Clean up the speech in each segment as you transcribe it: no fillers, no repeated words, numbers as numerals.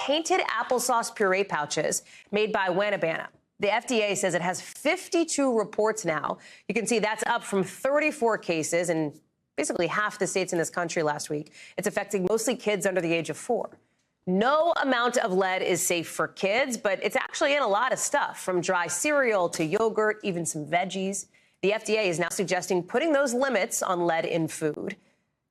tainted applesauce puree pouches made by Wanabana. The FDA says it has 52 reports now. You can see that's up from 34 cases in basically half the states in this country last week. It's affecting mostly kids under the age of 4. No amount of lead is safe for kids, but it's actually in a lot of stuff, from dry cereal to yogurt, even some veggies. The FDA is now suggesting putting those limits on lead in food.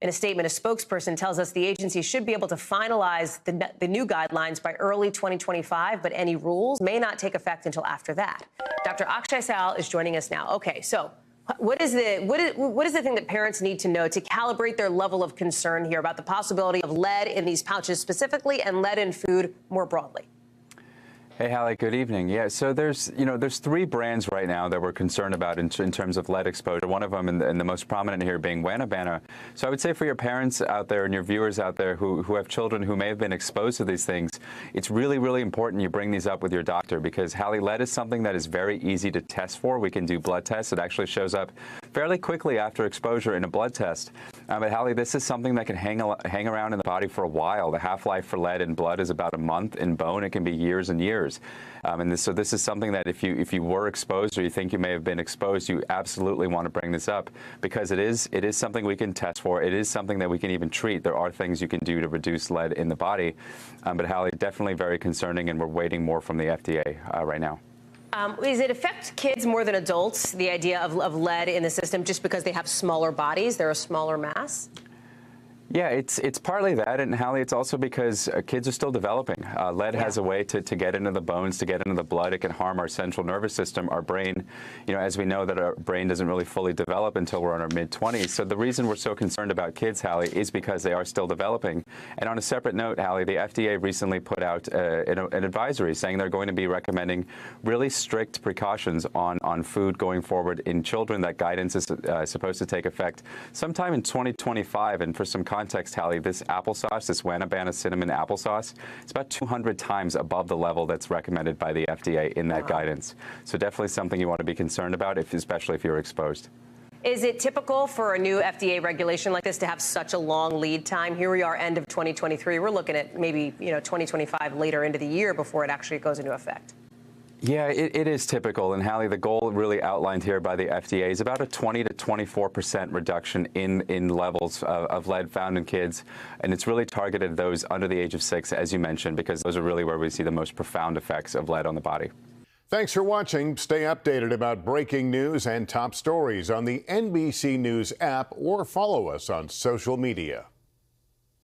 In a statement, a spokesperson tells us the agency should be able to finalize the new guidelines by early 2025, but any rules may not take effect until after that. Dr. Akshay Syal is joining us now. Okay, so what is the thing that parents need to know to calibrate their level of concern here about the possibility of lead in these pouches specifically and lead in food more broadly? Hey, Hallie, good evening. Yeah, so there's 3 brands right now that we're concerned about in terms of lead exposure. One of them, and the most prominent here, being Wanabana. So I would say for your parents out there and your viewers out there who have children who may have been exposed to these things, it's really, really important you bring these up with your doctor, because, Hallie, lead is something that is very easy to test for. We can do blood tests. It actually shows up fairly quickly after exposure in a blood test. But, Hallie, this is something that can hang around in the body for a while. The half-life for lead in blood is about a month. In bone, it can be years and years. So this is something that if you were exposed or you think you may have been exposed, you absolutely want to bring this up, because it is something we can test for. It is something that we can even treat. There are things you can do to reduce lead in the body. But, Hallie, definitely very concerning, and we're waiting more from the FDA right now. Does it affect kids more than adults, the idea of lead in the system, just because they have smaller bodies, they're a smaller mass? Yeah, it's partly that, and, Hallie, it's also because kids are still developing. Lead has a way to get into the bones, to get into the blood. It can harm our central nervous system, our brain. As we know that our brain doesn't really fully develop until we're in our mid-20s. So the reason we're so concerned about kids, Hallie, is because they are still developing. And on a separate note, Hallie, the FDA recently put out an advisory saying they're going to be recommending really strict precautions on food going forward in children. That guidance is supposed to take effect sometime in 2025. And for some context, Hallie, this applesauce, this Wanabana cinnamon applesauce, it's about 200 times above the level that's recommended by the FDA in that guidance. So definitely something you want to be concerned about, especially if you're exposed. Is it typical for a new FDA regulation like this to have such a long lead time? Here we are, end of 2023. We're looking at maybe 2025 later into the year before it actually goes into effect. Yeah, it is typical. And, Hallie, the goal really outlined here by the FDA is about a 20 to 24% reduction in levels of lead found in kids. And it's really targeted those under the age of 6, as you mentioned, because those are really where we see the most profound effects of lead on the body. Thanks for watching. Stay updated about breaking news and top stories on the NBC News app, or follow us on social media.